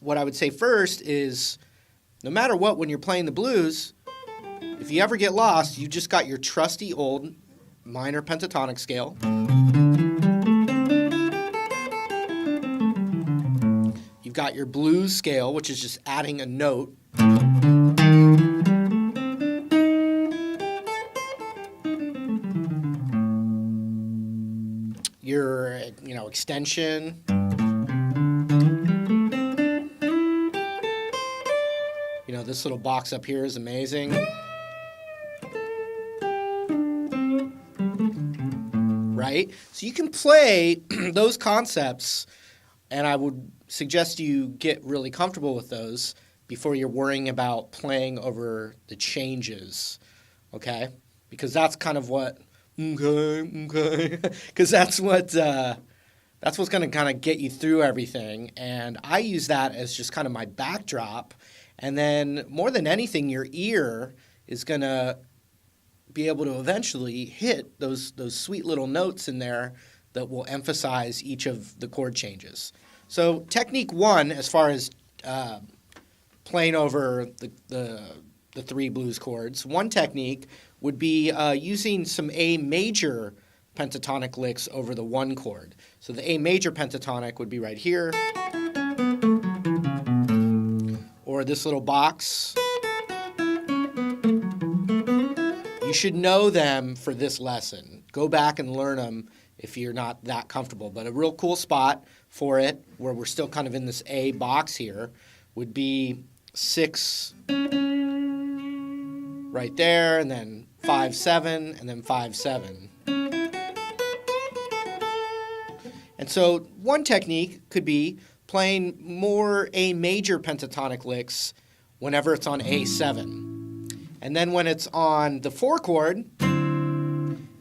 what I would say first is, no matter what, when you're playing the blues, if you ever get lost, you just got your trusty old minor pentatonic scale. You've got your blues scale, which is just adding a note. Your, extension. This little box up here is amazing. Right? So you can play those concepts, and I would suggest you get really comfortable with those before you're worrying about playing over the changes, okay? Because that's kind of what, because that's what's going to kind of get you through everything, and I use that as just kind of my backdrop. And then, more than anything, your ear is going to be able to eventually hit those sweet little notes in there that will emphasize each of the chord changes. So technique one, as far as playing over the three blues chords, one technique would be using some A major pentatonic licks over the one chord. So the A major pentatonic would be right here, or this little box. You should know them for this lesson. Go back and learn them if you're not that comfortable. But a real cool spot for it, where we're still kind of in this A box here, would be 6 right there, and then 5, 7, and then 5, 7. And so one technique could be playing more A major pentatonic licks whenever it's on A7. And then when it's on the 4 chord,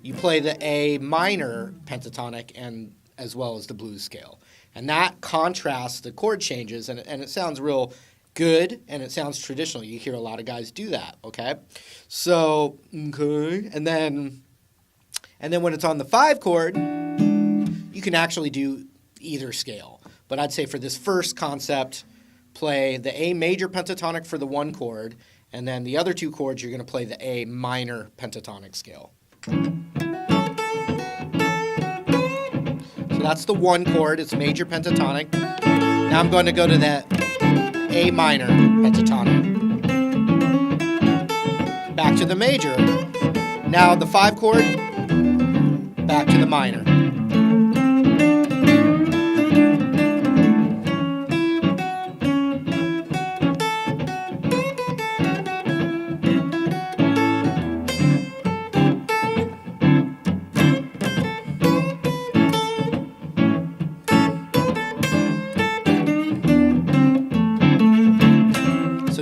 you play the A minor pentatonic and as well as the blues scale. And that contrasts the chord changes, and it sounds real good, and it sounds traditional. You hear a lot of guys do that, okay? So, okay. And then when it's on the 5 chord, you can actually do either scale. But I'd say for this first concept, play the A major pentatonic for the 1 chord, and then the other 2 chords, you're going to play the A minor pentatonic scale. So that's the 1 chord. It's major pentatonic. Now I'm going to go to that A minor pentatonic. Back to the major. Now the 5 chord, back to the minor.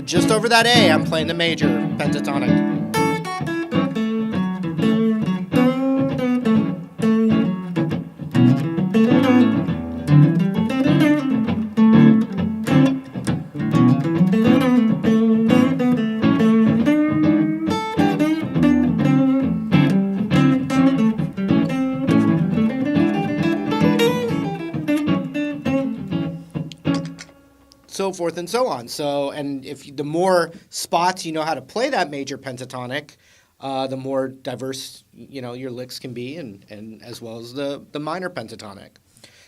Just over that A, I'm playing the major pentatonic. So forth and so on. And if the more spots you know how to play that major pentatonic, the more diverse your licks can be, and as well as the minor pentatonic.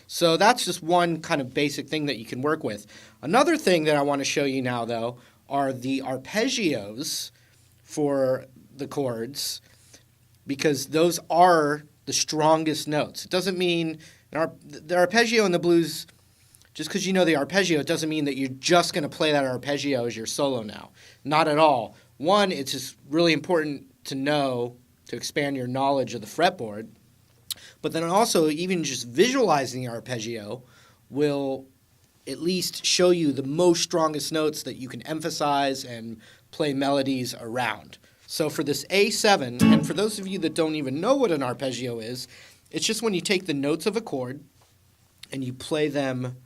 So that's just one kind of basic thing that you can work with. Another thing that I want to show you now, though, are the arpeggios for the chords, because those are the strongest notes. It doesn't mean the arpeggio in the blues. Just because you know the arpeggio, it doesn't mean that you're just going to play that arpeggio as your solo now. Not at all. One, it's just really important to know, to expand your knowledge of the fretboard. But then also, even just visualizing the arpeggio will at least show you the most strongest notes that you can emphasize and play melodies around. So for this A7, and for those of you that don't even know what an arpeggio is, it's just when you take the notes of a chord and you play them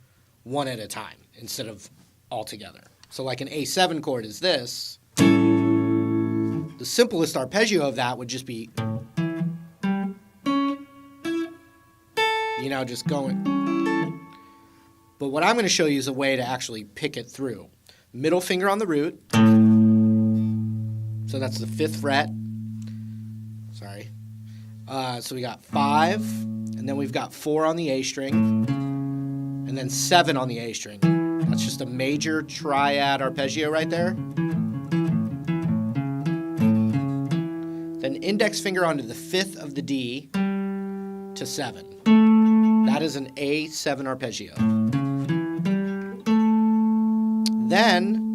one at a time instead of all together. So like an A7 chord is this. The simplest arpeggio of that would just be, just going. But what I'm going to show you is a way to actually pick it through. Middle finger on the root. So that's the 5th fret. Sorry. So we got 5, and then we've got 4 on the A string, and then 7 on the A string. That's just a major triad arpeggio right there. Then index finger onto the 5th of the D to 7. That is an A7 arpeggio. Then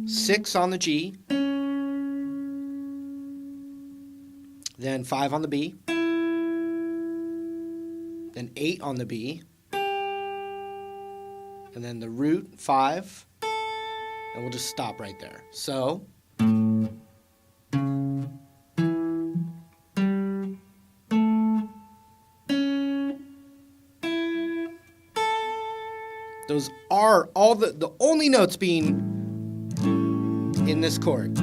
6 on the G. Then 5 on the B. Then 8 on the B. And then the root 5. And we'll just stop right there. So those are all the only notes being in this chord.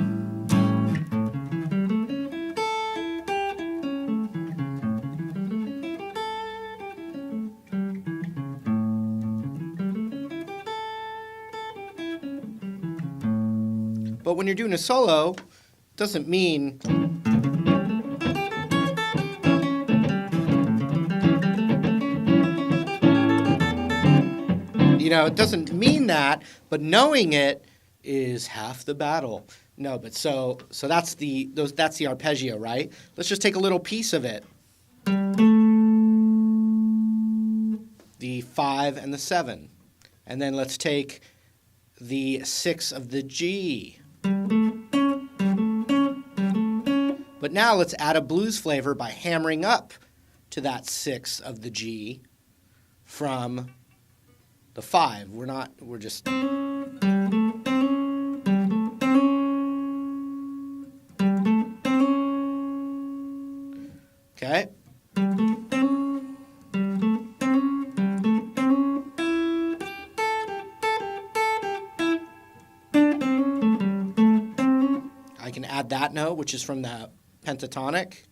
But when you're doing a solo, it doesn't mean it doesn't mean that, but knowing it is half the battle. No, but so that's the arpeggio, right? Let's just take a little piece of it. The 5 and the 7. And then let's take the 6 of the G. But now let's add a blues flavor by hammering up to that 6 of the G from the 5. We're just... Okay. I can add that note, which is from the pentatonic.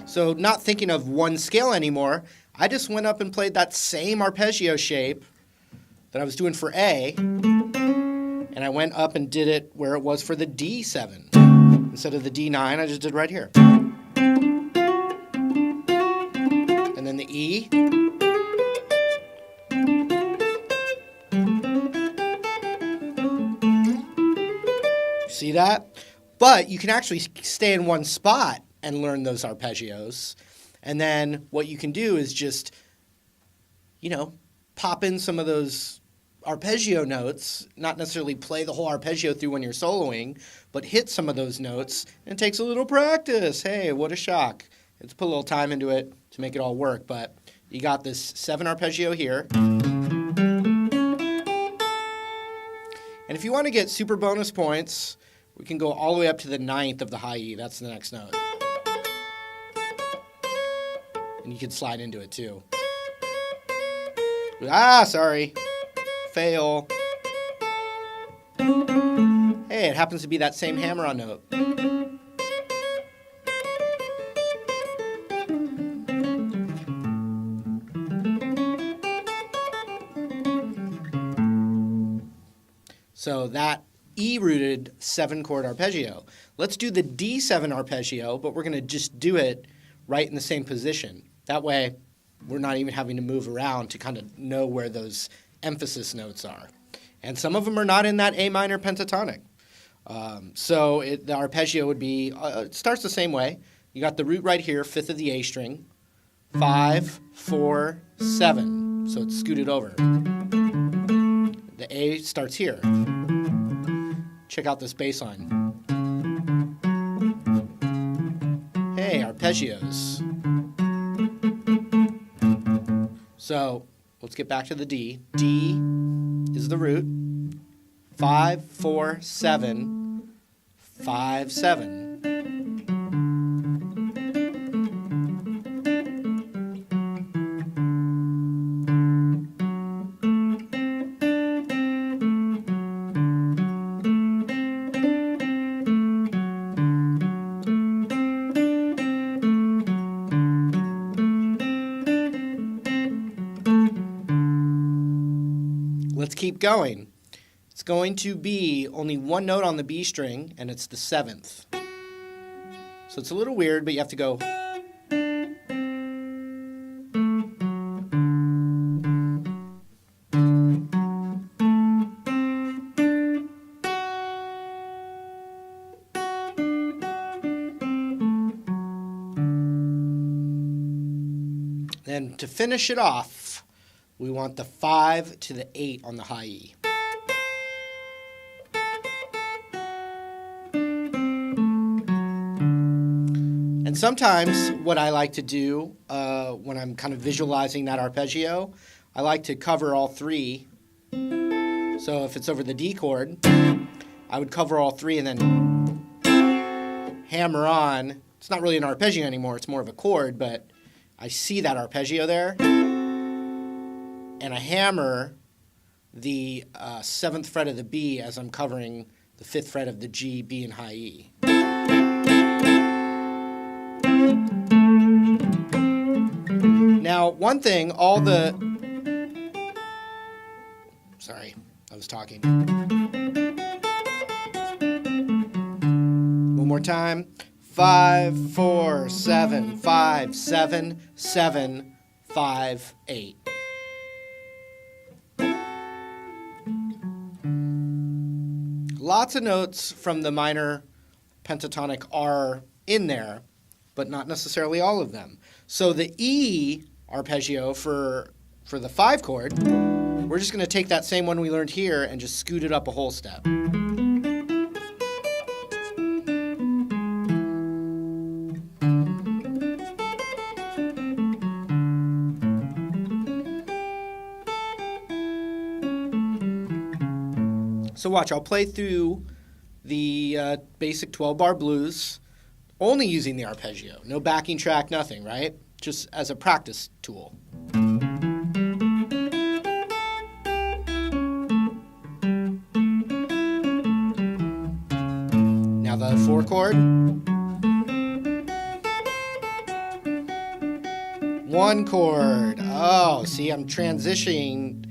So not thinking of one scale anymore, I just went up and played that same arpeggio shape that I was doing for A, and I went up and did it where it was for the D7. Instead of the D9, I just did right here. And then the E. See that? But you can actually stay in one spot and learn those arpeggios. And then what you can do is just, pop in some of those arpeggio notes, not necessarily play the whole arpeggio through when you're soloing, but hit some of those notes, and it takes a little practice. Hey, what a shock. Let's put a little time into it to make it all work, but you got this 7 arpeggio here. And if you want to get super bonus points, we can go all the way up to the 9th of the high E. That's the next note. And you can slide into it too. Sorry. Fail. Hey, it happens to be that same hammer-on note. So that E-rooted 7-chord arpeggio. Let's do the D7 arpeggio, but we're going to just do it right in the same position. That way, we're not even having to move around to kind of know where those emphasis notes are. And some of them are not in that A minor pentatonic. The arpeggio would be, it starts the same way. You got the root right here, 5th of the A string, 5, 4, 7. So it's scooted over. The A starts here. Check out this bass line. Hey, arpeggios. So let's get back to the D. D is the root. 5, 4, 7, 5, 7. Let's keep going. It's going to be only one note on the B string, and it's the 7th. So it's a little weird, but you have to go. Then to finish it off, we want the 5 to the 8 on the high E. And sometimes what I like to do when I'm kind of visualizing that arpeggio, I like to cover all three. So if it's over the D chord, I would cover all three and then hammer on. It's not really an arpeggio anymore, it's more of a chord, but I see that arpeggio there. And I hammer the 7th fret of the B as I'm covering the 5th fret of the G, B, and high E. Now, one thing, Sorry, I was talking. One more time. 5, 4, 7, 5, 7, 7, 5, 8. Lots of notes from the minor pentatonic are in there, but not necessarily all of them. So the E arpeggio for the 5 chord, we're just going to take that same one we learned here and just scoot it up a whole step. So watch, I'll play through the basic 12-bar blues, only using the arpeggio. No backing track, nothing, right? Just as a practice tool. Now the 4 chord. 1 chord. Oh, see, I'm transitioning,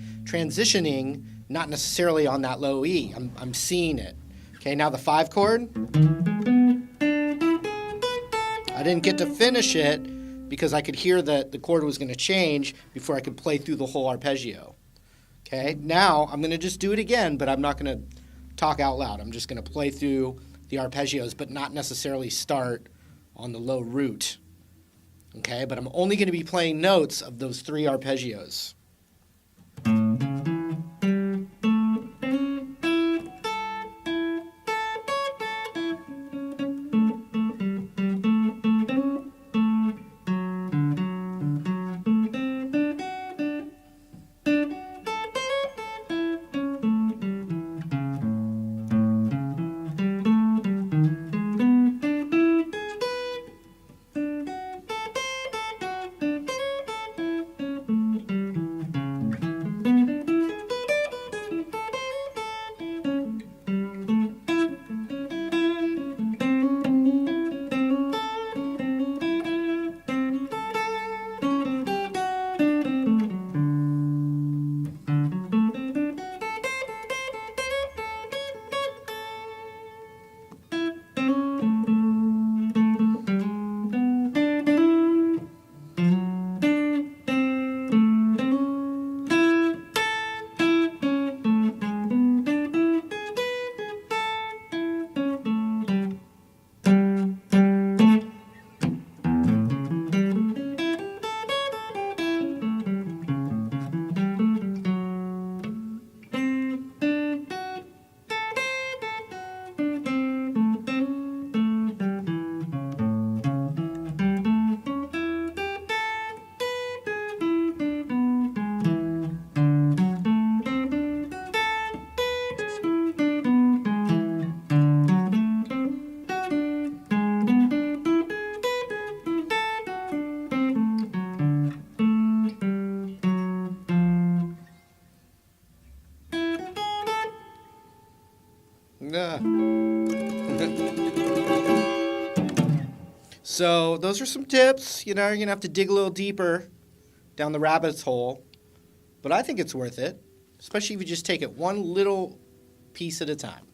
not necessarily on that low E. I'm seeing it. Okay, now the 5 chord. I didn't get to finish it because I could hear that the chord was going to change before I could play through the whole arpeggio. Okay, now I'm going to just do it again, but I'm not going to talk out loud. I'm just going to play through the arpeggios, but not necessarily start on the low root. Okay, but I'm only going to be playing notes of those 3 arpeggios. Yeah. So those are some tips. You're going to have to dig a little deeper down the rabbit's hole. But I think it's worth it, especially if you just take it one little piece at a time.